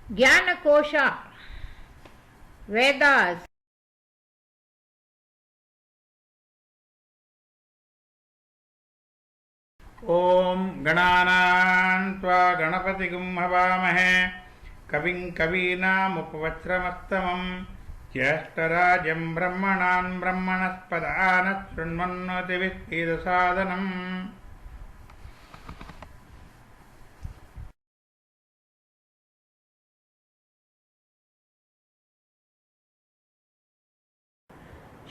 Jnana-kosha, Vedas. ॐ गणानां त्वा गणपतिगुं हवामहे कविं कवीनामुपवस्त्रमस्तमं ज्येष्ठराजं ब्रह्मणान् ब्रह्मणस्पदानः शृण्वन्नोतिभिस्सीदसादनम्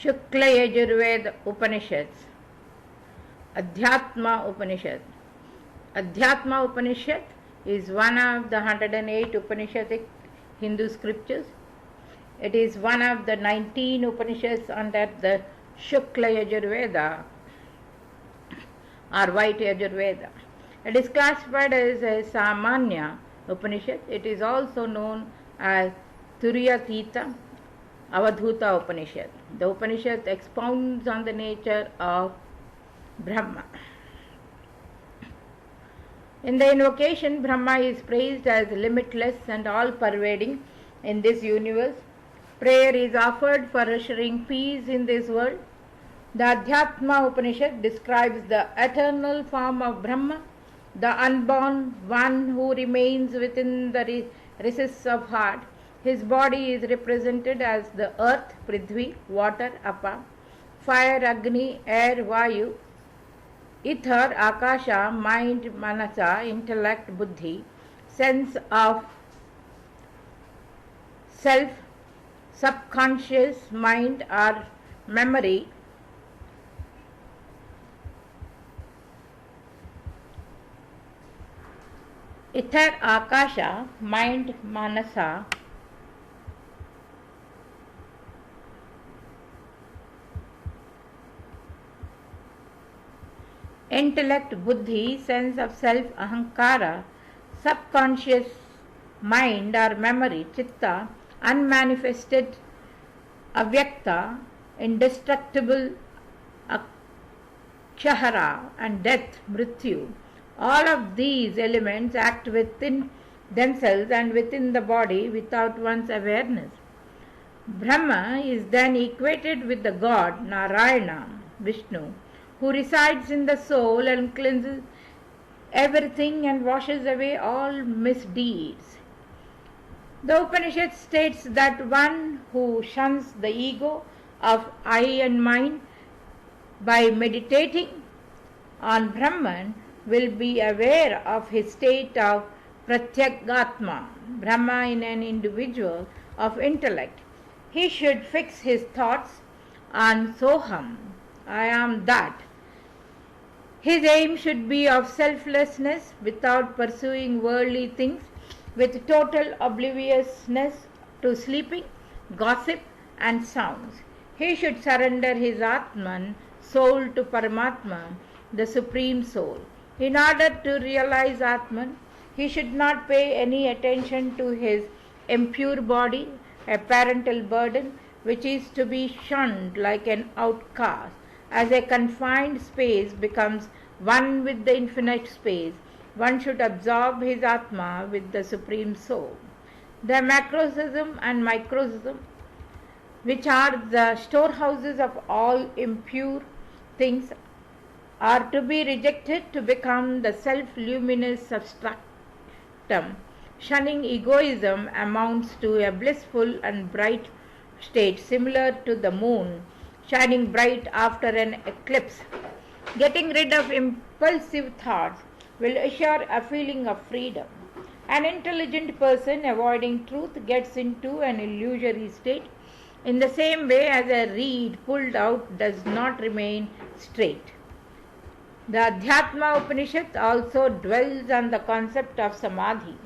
Shukla Yajurveda Upanishads. Adhyatma Upanishad. Adhyatma Upanishad is one of the 108 Upanishadic Hindu scriptures. It is one of the 19 Upanishads under the Shukla Yajurveda or White Yajurveda. It is classified as a Samanya Upanishad. It is also known as Turyatita Avadhuta Upanishad. The Upanishad expounds on the nature of Brahma. In the invocation, Brahma is praised as limitless and all-pervading in this universe. Prayer is offered for ushering peace in this world. The Adhyatma Upanishad describes the eternal form of Brahma, the unborn one who remains within the recesses of heart. His body is represented as the earth, Prithvi, water, Apa, fire, Agni, air, Vayu, ether, Akasha, mind, Manasa, intellect, Buddhi, sense of self, subconscious mind or memory, ether, Akasha, mind, Manasa, intellect, buddhi, sense of self, ahankara, subconscious mind or memory, chitta, unmanifested, avyakta, indestructible, akshara, and death, mrityu. All of these elements act within themselves and within the body without one's awareness. Brahma is then equated with the god Narayana, Vishnu, who resides in the soul and cleanses everything and washes away all misdeeds. The Upanishad states that one who shuns the ego of I and mine by meditating on Brahman will be aware of his state of Pratyagatma, Brahma in an individual of intellect. He should fix his thoughts on Soham, I am that. His aim should be of selflessness without pursuing worldly things, with total obliviousness to sleeping, gossip and sounds. He should surrender his Atman, soul, to Paramatma, the Supreme Soul. In order to realize Atman, he should not pay any attention to his impure body, a parental burden, which is to be shunned like an outcast. As a confined space becomes one with the infinite space, one should absorb his Atma with the Supreme Soul. The macrocosm and microcosm, which are the storehouses of all impure things, are to be rejected to become the self-luminous substratum. Shunning egoism amounts to a blissful and bright state similar to the moon shining bright after an eclipse. Getting rid of impulsive thoughts will assure a feeling of freedom. An intelligent person avoiding truth gets into an illusory state in the same way as a reed pulled out does not remain straight. The Adhyatma Upanishad also dwells on the concept of samadhi,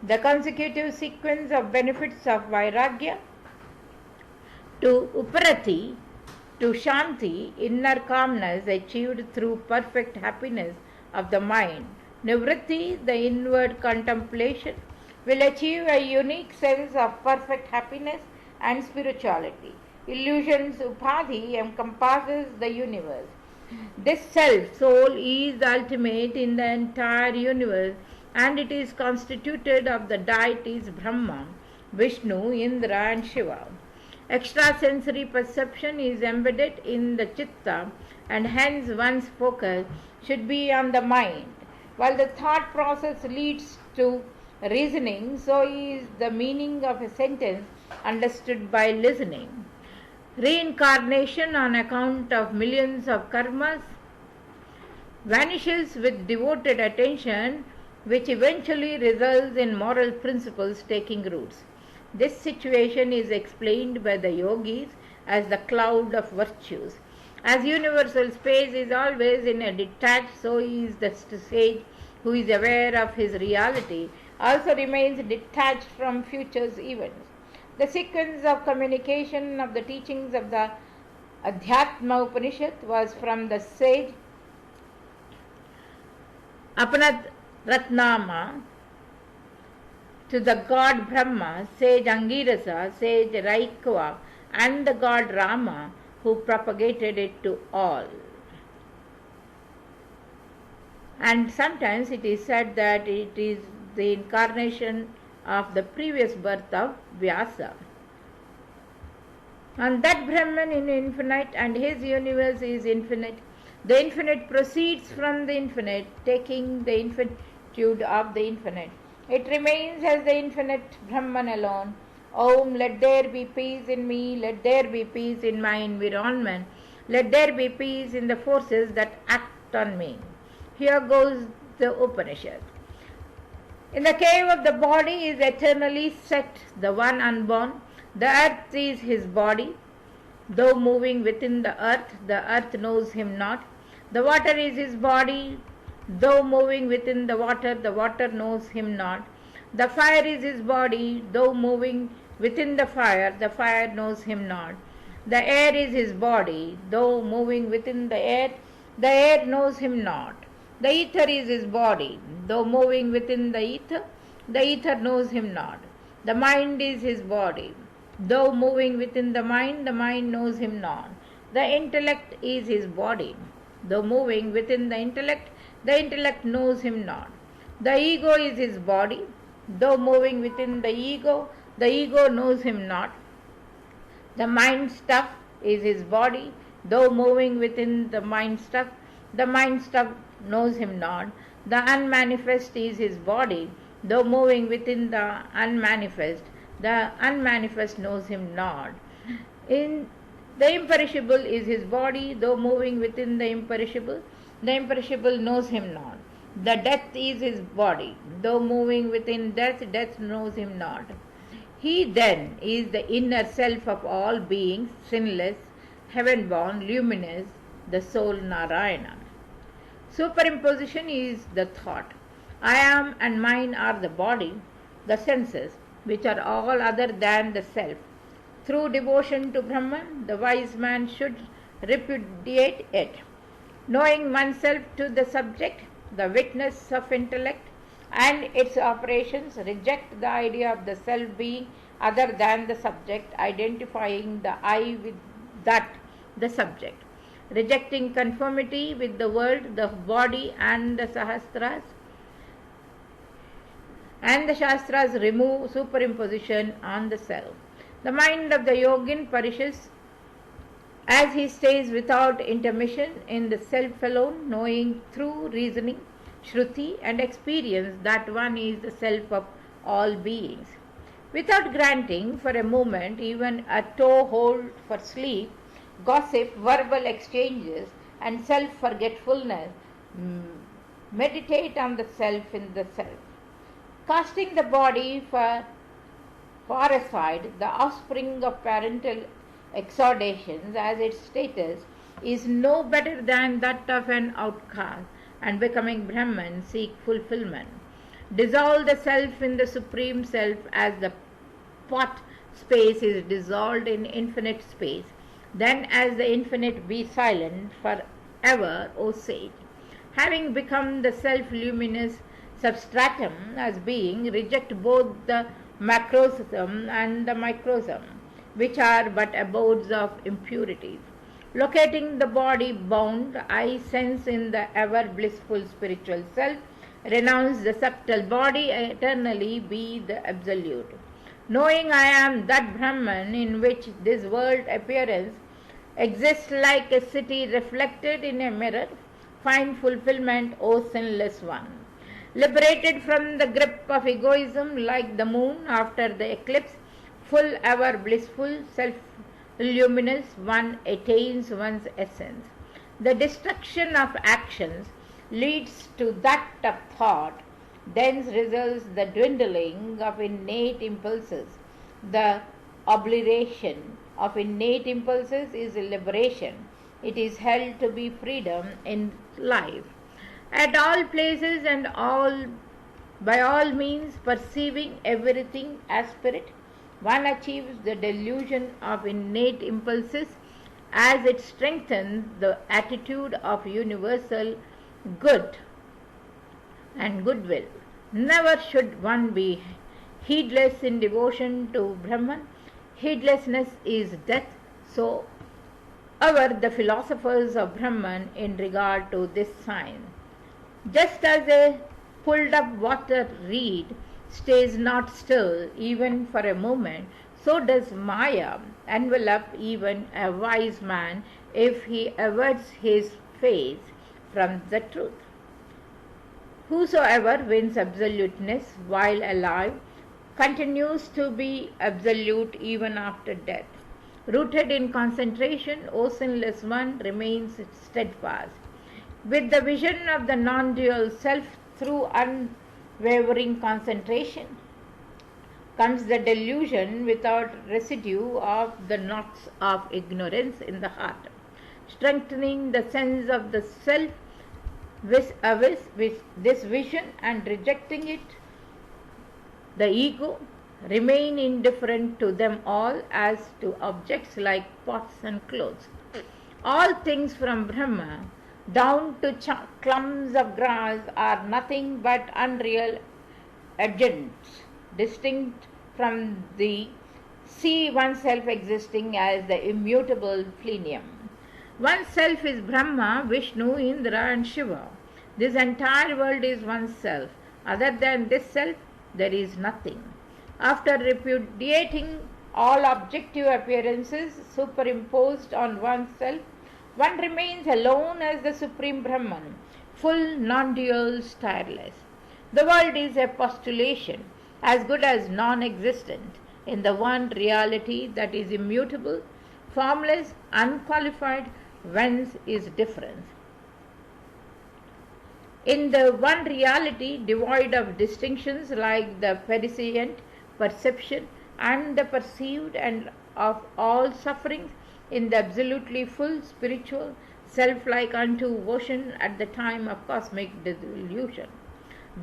the consecutive sequence of benefits of vairagya to uparati, to shanti, inner calmness achieved through perfect happiness of the mind. Nivritti, the inward contemplation, will achieve a unique sense of perfect happiness and spirituality. Illusions, upadhi, encompasses the universe. This self, soul, is the ultimate in the entire universe, and it is constituted of the deities Brahma, Vishnu, Indra and Shiva. Extrasensory perception is embedded in the chitta, and hence one's focus should be on the mind. While the thought process leads to reasoning, so is the meaning of a sentence understood by listening. Reincarnation on account of millions of karmas vanishes with devoted attention, which eventually results in moral principles taking roots. This situation is explained by the yogis as the cloud of virtues. As universal space is always in a detached, so is the sage who is aware of his reality also remains detached from future events. The sequence of communication of the teachings of the Adhyatma Upanishad was from the sage Apanaratnama to the god Brahma, sage Angirasa, sage Raikva, and the god Rama, who propagated it to all. And sometimes it is said that it is the incarnation of the previous birth of Vyasa. And that Brahman is infinite and his universe is infinite. The infinite proceeds from the infinite, taking the infinitude of the infinite. It remains as the infinite Brahman alone. Om, let there be peace in me, let there be peace in my environment, let there be peace in the forces that act on me. Here goes the Upanishad. In the cave of the body is eternally set the one unborn. The earth is his body. Though moving within the earth knows him not. The water is his body. Though moving within the water knows him not. The fire is his body. Though moving within the fire knows him not. The air is his body. Though moving within the air knows him not. The ether is his body. Though moving within the ether knows him not. The mind is his body. Though moving within the mind knows him not. The intellect is his body. Though moving within the intellect knows him not. The ego is his body. Though moving within the ego knows him not. The mind stuff is his body. Though moving within the mind stuff knows him not. The unmanifest is his body. Though moving within the unmanifest knows him not. In the imperishable is his body. Though moving within the imperishable knows him not. The death is his body. Though moving within death knows him not. He then is the inner self of all beings, sinless, heaven-born, luminous, the soul Narayana. Superimposition is the thought. I am and mine are the body, the senses, which are all other than the self. Through devotion to Brahman, the wise man should repudiate it. Knowing oneself to the subject, the witness of intellect, and its operations, reject the idea of the self being other than the subject, identifying the I with that, the subject. Rejecting conformity with the world, the body and the Shastras, remove superimposition on the self. The mind of the yogin perishes as he stays without intermission in the self alone, knowing through reasoning, shruti and experience that one is the self of all beings. Without granting for a moment even a toe hold for sleep, gossip, verbal exchanges and self-forgetfulness, meditate on the self in the self. Casting the body far aside, the offspring of parental exhortations as its status is no better than that of an outcast, and becoming Brahman seek fulfillment. Dissolve the self in the supreme self as the pot space is dissolved in infinite space. Then as the infinite be silent forever, O sage. Having become the self-luminous substratum as being, reject both the macrocosm and the microcosm, which are but abodes of impurities. Locating the body bound, I sense in the ever blissful spiritual self renounce the subtle body, eternally be the absolute. Knowing I am that Brahman in which this world appearance exists like a city reflected in a mirror, find fulfillment, O sinless one. Liberated from the grip of egoism like the moon after the eclipse, full ever blissful, self-luminous, one attains one's essence. The destruction of actions leads to that of thought, thence results the dwindling of innate impulses. The obliteration of innate impulses is liberation. It is held to be freedom in life. At all places and by all means perceiving everything as spirit, one achieves the delusion of innate impulses as it strengthens the attitude of universal good and goodwill. Never should one be heedless in devotion to Brahman. Heedlessness is death. So aver the philosophers of Brahman in regard to this sign. Just as a pulled up water reed stays not still even for a moment, so does Maya envelop even a wise man if he averts his face from the truth. Whosoever wins absoluteness while alive continues to be absolute even after death. Rooted in concentration, O sinless one remains steadfast. With the vision of the non-dual self through unwavering concentration comes the delusion without residue of the knots of ignorance in the heart, strengthening the sense of the self with this vision and rejecting it. The ego remain indifferent to them all as to objects like pots and clothes. All things from Brahma down to clumps of grass are nothing but unreal agents, distinct from the see oneself existing as the immutable plenum. Oneself is Brahma, Vishnu, Indra and Shiva. This entire world is oneself. Other than this self, there is nothing. After repudiating all objective appearances superimposed on oneself, one remains alone as the Supreme Brahman, full, non-dual, tireless. The world is a postulation, as good as non-existent, in the one reality that is immutable, formless, unqualified, whence is difference. In the one reality devoid of distinctions like the prescient perception and the perceived and of all sufferings, in the absolutely full spiritual self like unto ocean at the time of cosmic delusion.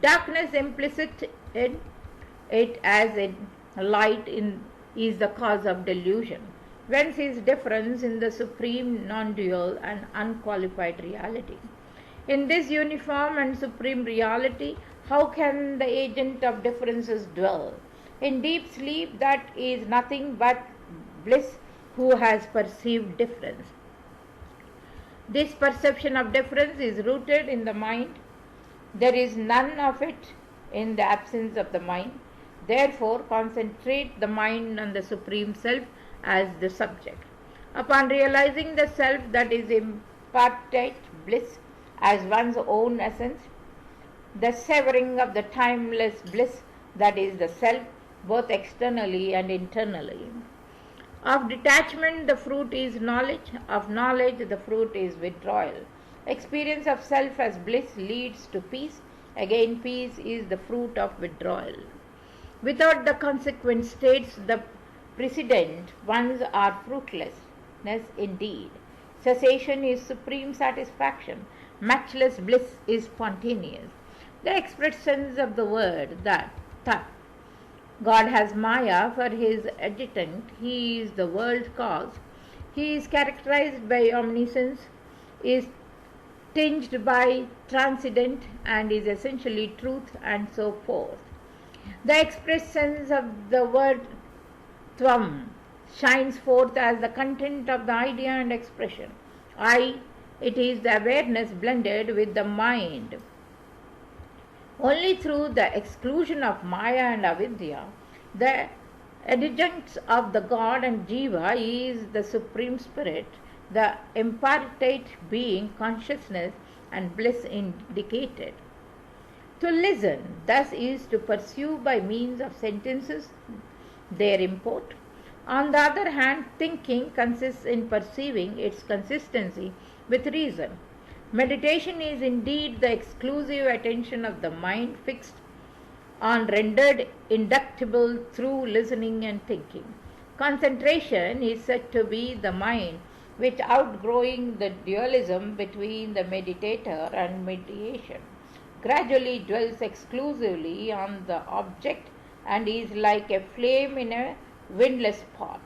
Darkness implicit in it as in light is the cause of delusion. Whence is difference in the supreme non-dual and unqualified reality. In this uniform and supreme reality, how can the agent of differences dwell? In deep sleep that is nothing but bliss who has perceived difference. This perception of difference is rooted in the mind. There is none of it in the absence of the mind. Therefore, concentrate the mind on the Supreme Self as the subject. Upon realizing the Self that is imparted bliss as one's own essence, the severing of the timeless bliss that is the Self, both externally and internally. Of detachment, the fruit is knowledge. Of knowledge, the fruit is withdrawal. Experience of self as bliss leads to peace. Again, peace is the fruit of withdrawal. Without the consequent states, the precedent ones are fruitlessness indeed. Cessation is supreme satisfaction. Matchless bliss is spontaneous. The express sense of the word that Tat. God has Maya for his adjutant. He is the world cause. He is characterized by omniscience, is tinged by transcendent, and is essentially truth, and so forth. The express sense of the word Tvam shines forth as the content of the idea and expression. It is the awareness blended with the mind. Only through the exclusion of Maya and Avidya, the adjuncts of the God and Jiva is the Supreme Spirit, the impartate being, consciousness and bliss indicated. To listen, thus, is to pursue by means of sentences their import. On the other hand, thinking consists in perceiving its consistency with reason. Meditation is indeed the exclusive attention of the mind fixed on rendered inductible through listening and thinking. Concentration is said to be the mind which, outgrowing the dualism between the meditator and mediation, gradually dwells exclusively on the object and is like a flame in a windless pot.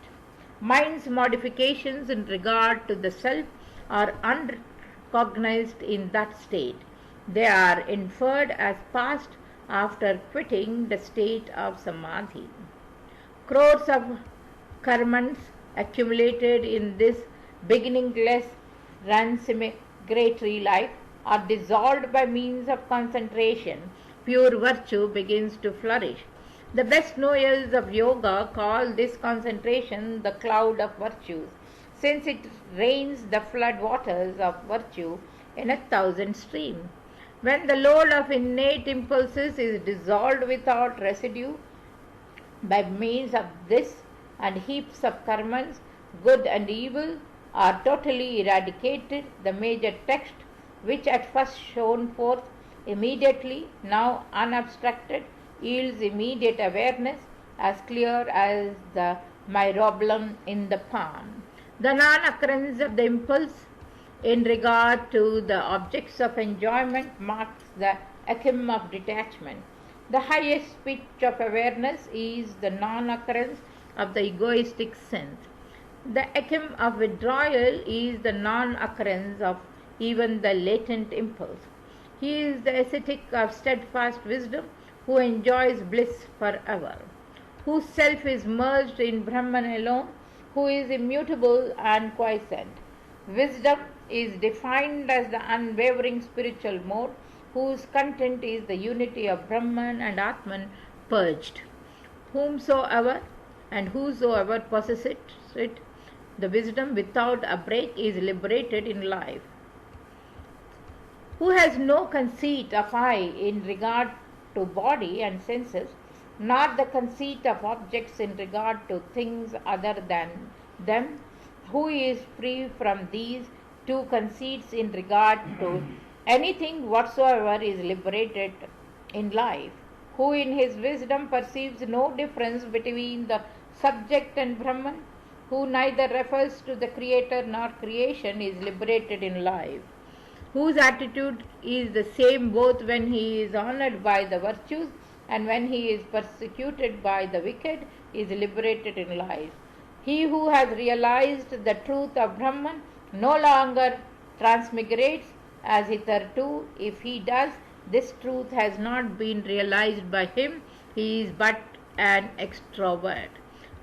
Mind's modifications in regard to the self are unrecognized in that state. They are inferred as past after quitting the state of samadhi. Crores of karmans accumulated in this beginningless transmigratory life are dissolved by means of concentration. Pure virtue begins to flourish. The best knowers of yoga call this concentration the cloud of virtues, since it rains the flood waters of virtue in 1,000 streams. When the load of innate impulses is dissolved without residue by means of this, and heaps of karmas, good and evil, are totally eradicated, the major text, which at first shone forth immediately, now unobstructed, yields immediate awareness as clear as the myrobalan in the palm. The non-occurrence of the impulse in regard to the objects of enjoyment marks the acme of detachment. The highest pitch of awareness is the non-occurrence of the egoistic sense. The acme of withdrawal is the non-occurrence of even the latent impulse. He is the ascetic of steadfast wisdom who enjoys bliss forever, whose self is merged in Brahman alone, who is immutable and quiescent. Wisdom is defined as the unwavering spiritual mode whose content is the unity of Brahman and Atman purged. Whomsoever and whosoever possesses it, the wisdom without a break is liberated in life. Who has no conceit of I in regard to body and senses, nor the conceit of objects in regard to things other than them, who is free from these two conceits in regard to anything whatsoever, is liberated in life. Who in his wisdom perceives no difference between the subject and Brahman, who neither refers to the creator nor creation, is liberated in life. Whose attitude is the same both when he is honored by the virtues and when he is persecuted by the wicked, is liberated in life. He who has realized the truth of Brahman no longer transmigrates as hitherto. If he does, this truth has not been realized by him. He is but an extrovert.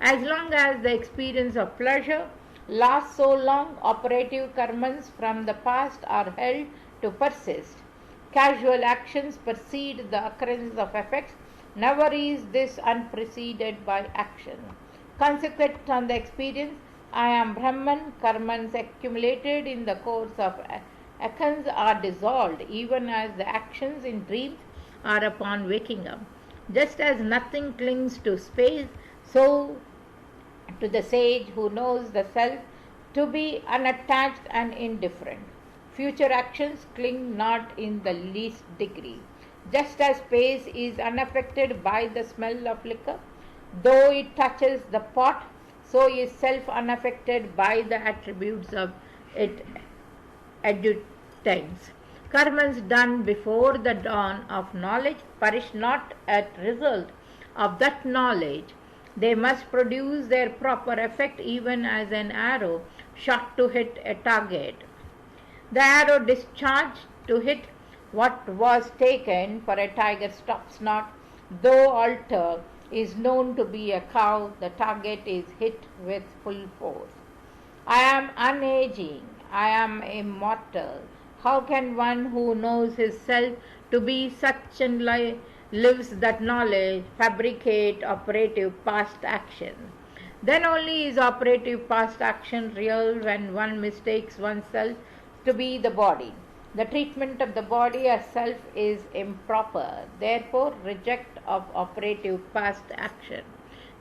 As long as the experience of pleasure lasts, so long operative karmas from the past are held to persist. Casual actions precede the occurrence of effects. Never is this unpreceded by action. Consequent on the experience, I am Brahman, karmas accumulated in the course of actions are dissolved, even as the actions in dreams are upon waking up. Just as nothing clings to space, so to the sage who knows the self to be unattached and indifferent. Future actions cling not in the least degree. Just as space is unaffected by the smell of liquor, though it touches the pot, so is self unaffected by the attributes of its adjuncts. Karmas done before the dawn of knowledge perish not at result of that knowledge. They must produce their proper effect even as an arrow shot to hit a target. The arrow discharged to hit what was taken for a tiger stops not. Though altar is known to be a cow, the target is hit with full force. I am unaging, I am immortal. How can one who knows his self to be such and lives that knowledge, fabricate operative past action. Then only is operative past action real when one mistakes oneself to be the body. The treatment of the body as self is improper, therefore reject of operative past action.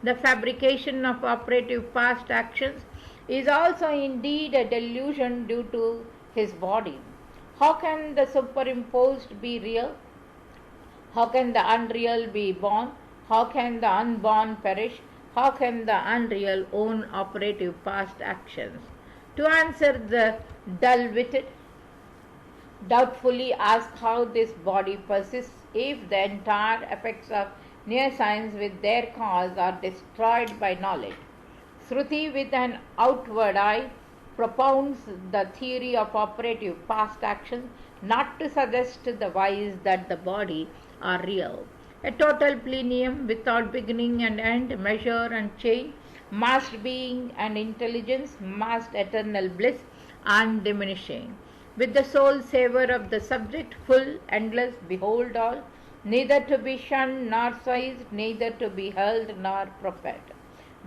The fabrication of operative past actions is also indeed a delusion due to his body. How can the superimposed be real? How can the unreal be born? How can the unborn perish? How can the unreal own operative past actions? To answer the dull-witted, doubtfully ask how this body persists if the entire effects of near-science with their cause are destroyed by knowledge. Shruti with an outward eye propounds the theory of operative past actions not to suggest to the wise that the body are real. A total plenum without beginning and end, measure and change, massed being and intelligence, massed eternal bliss, undiminishing. With the sole savour of the subject, full, endless, behold all, neither to be shunned nor seized, neither to be held nor propelled.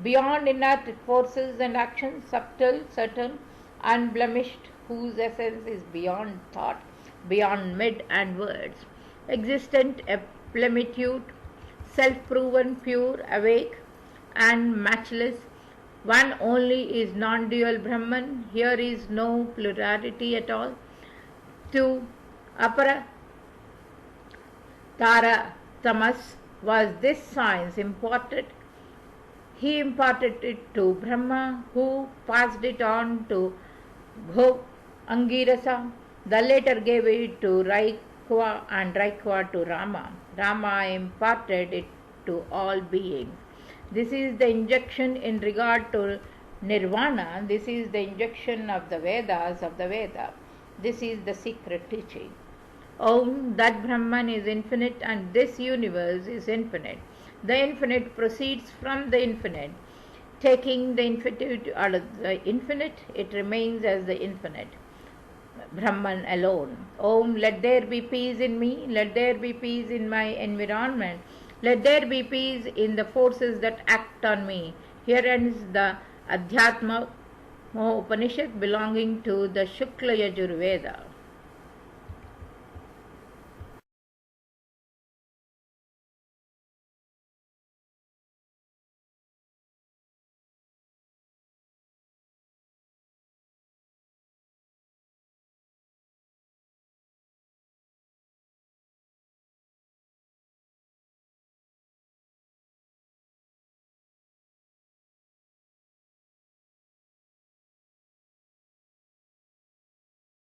Beyond inert forces and actions, subtle, certain, unblemished, whose essence is beyond thought, beyond mid and words. Existent, a plenitude, self-proven, pure, awake, and matchless. One only is non-dual Brahman. Here is no plurality at all. 2. Apara Tara Tamas was this science imparted. He imparted it to Brahma, who passed it on to Bhog Angirasa. The latter gave it to Raikva and Raikva to Rama. Rama imparted it to all beings. This is the injection in regard to Nirvana. This is the injection of the Vedas of the Veda. This is the secret teaching. Om, that Brahman is infinite and this universe is infinite. The infinite proceeds from the infinite. Taking the infinite out of the infinite, it remains as the infinite. Brahman alone. Om, let there be peace in me, let there be peace in my environment, let there be peace in the forces that act on me. Here ends the Adhyatma Upanishad belonging to the Shukla Yajurveda.